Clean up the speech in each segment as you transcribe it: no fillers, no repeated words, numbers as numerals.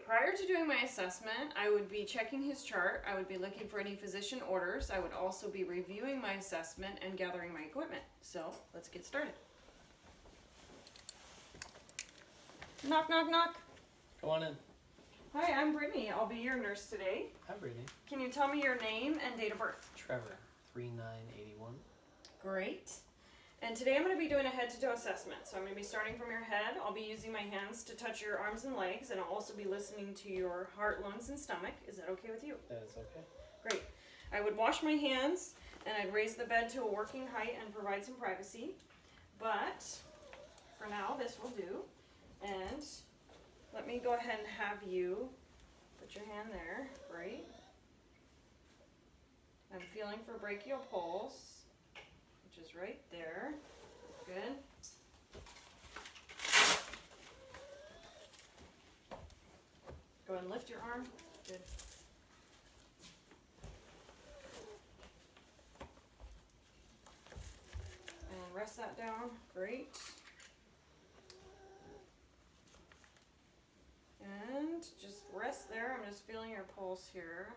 prior to doing my assessment, I would be checking his chart. I would be looking for any physician orders. I would also be reviewing my assessment and gathering my equipment. So let's get started. Knock, knock, knock. Come on in. Hi, I'm Brittany. I'll be your nurse today. Hi, Brittany. Can you tell me your name and date of birth? Trevor, 3981. Great. And today I'm going to be doing a head-to-toe assessment. So I'm going to be starting from your head. I'll be using my hands to touch your arms and legs, and I'll also be listening to your heart, lungs, and stomach. Is that okay with you? That is okay. Great. I would wash my hands, and I'd raise the bed to a working height and provide some privacy. But for now, this will do. And let me go ahead and have you put your hand there. Great. I'm feeling for brachial pulse, which is right there. Good. Go ahead and lift your arm. Good. And rest that down. Great. And just rest there. I'm just feeling your pulse here.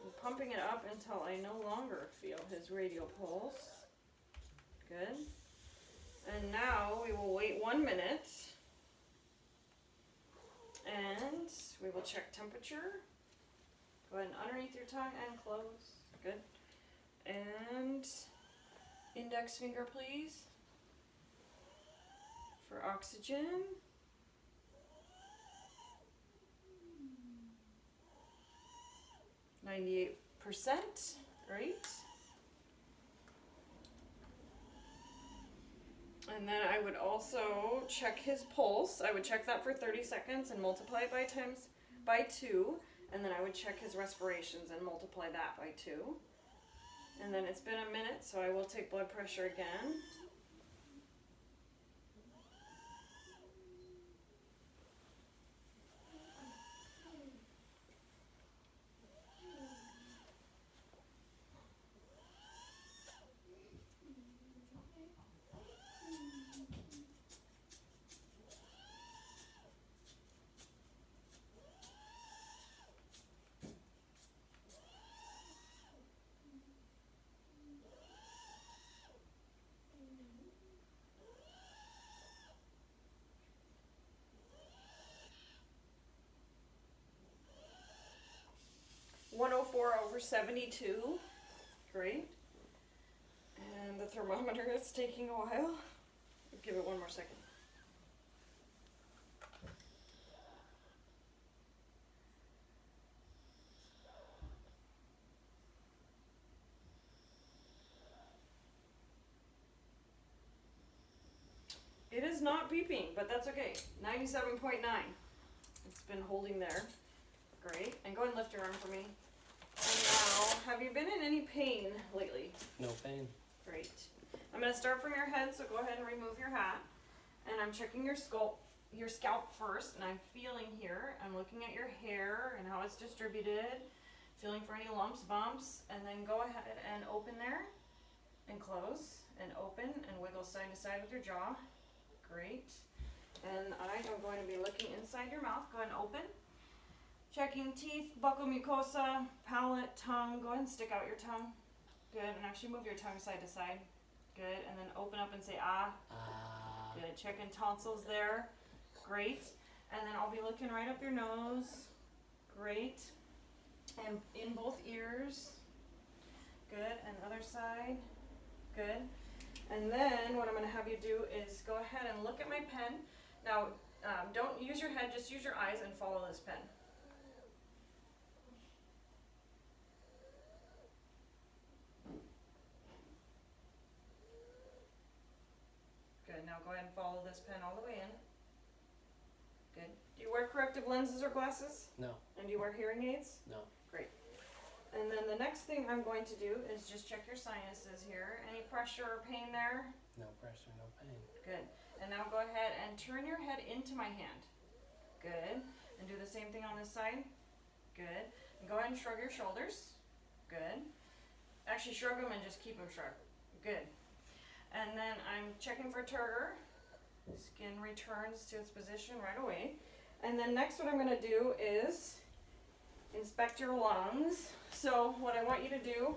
I'm pumping it up until I no longer feel his radial pulse. Good. And now we will wait 1 minute. And we will check temperature. Go ahead and underneath your tongue and close. Good. And index finger, please. For oxygen. 98%, great. And then I would also check his pulse. I would check that for 30 seconds and multiply it by 2. And then I would check his respirations and multiply that by 2. And then it's been a minute, so I will take blood pressure again. (104/72), great. And the thermometer is taking a while. Give it 1 more second. It is not beeping, but that's okay. 97.9. It's been holding there. Great. And go ahead and lift your arm for me. And now, have you been in any pain lately? No pain. Great. I'm going to start from your head, so go ahead and remove your hat. And I'm checking your scalp first, and I'm feeling here. I'm looking at your hair and how it's distributed, feeling for any lumps, bumps, and then go ahead and open there, and close, and open, and wiggle side to side with your jaw. Great. And I am going to be looking inside your mouth. Go ahead and open. Checking teeth, buccal mucosa, palate, tongue. Go ahead and stick out your tongue. Good. And actually move your tongue side to side. Good. And then open up and say ah. Good. Checking tonsils there. Great. And then I'll be looking right up your nose. Great. And in both ears. Good. And other side. Good. And then what I'm going to have you do is go ahead and look at my pen. Now, don't use your head, just use your eyes and follow this pen. Good. Now go ahead and follow this pen all the way in. Good. Do you wear corrective lenses or glasses? No. And do you wear hearing aids? No. Great. And then the next thing I'm going to do is just check your sinuses here. Any pressure or pain there? No pressure, no pain. Good. And now go ahead and turn your head into my hand. Good. And do the same thing on this side. Good. And go ahead and shrug your shoulders. Good. Actually, shrug them and just keep them shrugged. Good. And then I'm checking for turgor. Skin returns to its position right away. And then next what I'm gonna do is inspect your lungs. So what I want you to do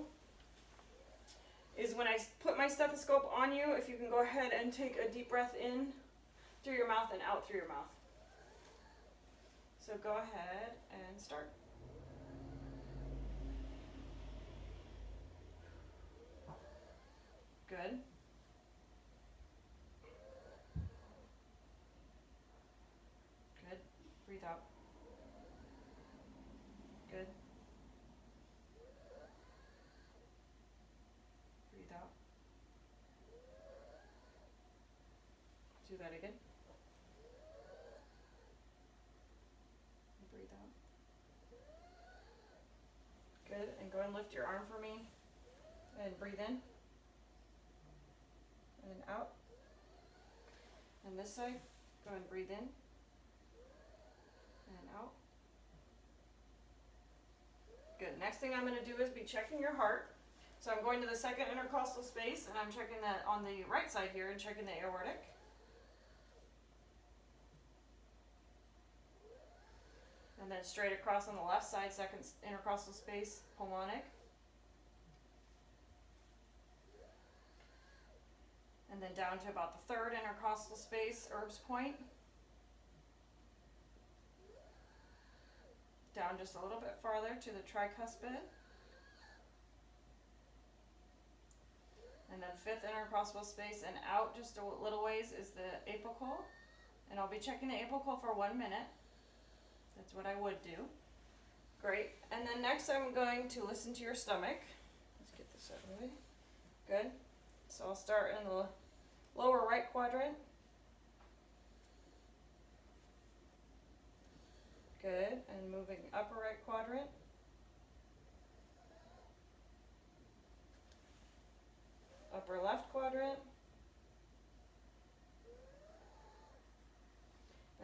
is when I put my stethoscope on you, if you can go ahead and take a deep breath in through your mouth and out through your mouth. So go ahead and start. Good. Good. Breathe out. Good. Breathe out. Do that again. Breathe out. Good. And go and lift your arm for me. And breathe in. And out. And this side, go and breathe in. And out. Good. Next thing I'm going to do is be checking your heart. So I'm going to the second intercostal space and I'm checking that on the right side here and checking the aortic. And then straight across on the left side, second intercostal space, pulmonic. And then down to about the third intercostal space, Erb's point. Down just a little bit farther to the tricuspid. And then fifth intercostal space and out just a little ways is the apical. And I'll be checking the apical for 1 minute. That's what I would do. Great. And then next I'm going to listen to your stomach. Let's get this out of the way. Good. So I'll start in the lower right quadrant. Good. And moving upper right quadrant. Upper left quadrant.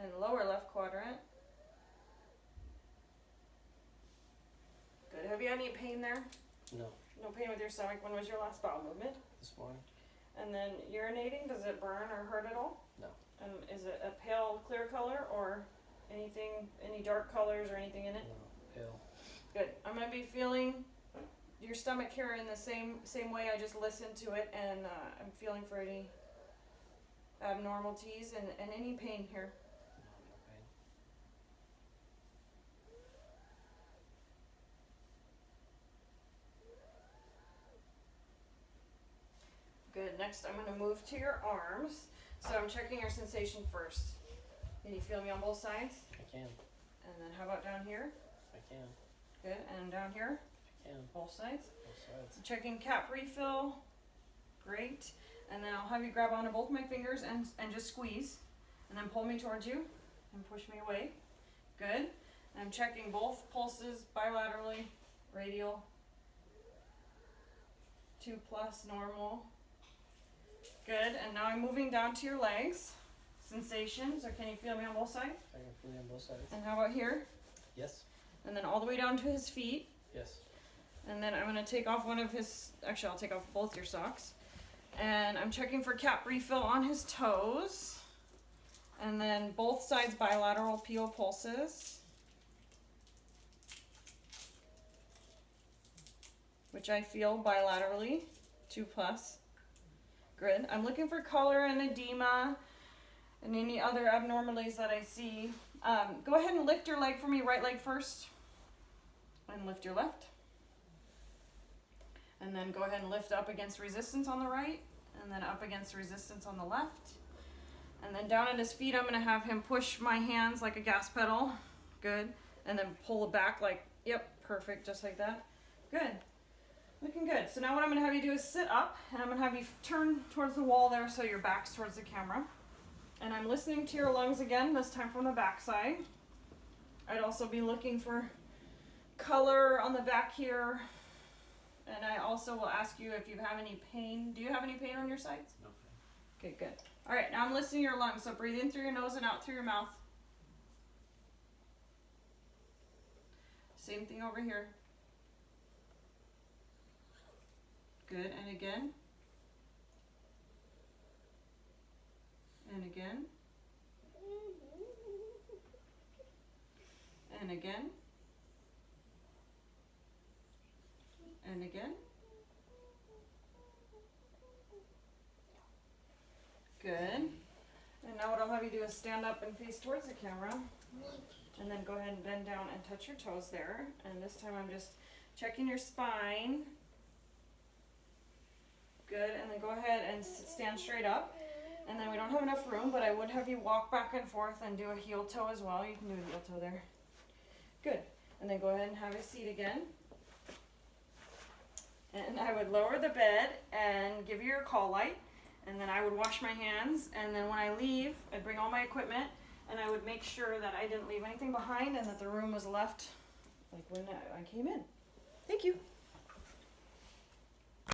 And lower left quadrant. Good. Have you had any pain there? No. No pain with your stomach? When was your last bowel movement? This morning? And then urinating, does it burn or hurt at all? No. And is it a pale, clear color or anything, any dark colors or anything in it? No. Pale. Good. I'm going to be feeling your stomach here in the same way I just listened to it, and I'm feeling for any abnormalities and any pain here. No pain. Good. Next, I'm going to move to your arms. So I'm checking your sensation first. Can you feel me on both sides? I can. And then how about down here? I can. Good. And down here? I can. Both sides? Both sides. Checking cap refill. Great. And then I'll have you grab onto both my fingers and just squeeze. And then pull me towards you and push me away. Good. And I'm checking both pulses bilaterally, radial. 2+ normal. Good. And now I'm moving down to your legs. Sensations, or can you feel me on both sides? I can feel you on both sides. And how about here? Yes. And then all the way down to his feet. Yes. And then I'm going to take off one of his, actually I'll take off both your socks. And I'm checking for cap refill on his toes. And then both sides bilateral PO pulses. Which I feel bilaterally, 2+. Good. I'm looking for color and edema and any other abnormalities that I see. Go ahead and lift your leg for me, right leg first. And lift your left. And then go ahead and lift up against resistance on the right. And then up against resistance on the left. And then down at his feet, I'm going to have him push my hands like a gas pedal. Good. And then pull it back like, yep, perfect, just like that. Good. Looking good. So now what I'm going to have you do is sit up. And I'm going to have you turn towards the wall there so your back's towards the camera. And I'm listening to your lungs again, this time from the back side. I'd also be looking for color on the back here. And I also will ask you if you have any pain. Do you have any pain on your sides? No pain. Okay, good. All right, now I'm listening to your lungs. So breathe in through your nose and out through your mouth. Same thing over here. Good, and again. And again. again. And again. Good. And now what I'll have you do is stand up and face towards the camera. And then go ahead and bend down and touch your toes there. And this time I'm just checking your spine. Good. And then go ahead and stand straight up. And then we don't have enough room, but I would have you walk back and forth and do a heel toe as well. You can do a heel toe there. Good. And then go ahead and have a seat again. And I would lower the bed and give you your call light. And then I would wash my hands. And then when I leave, I'd bring all my equipment. And I would make sure that I didn't leave anything behind and that the room was left like when I came in. Thank you.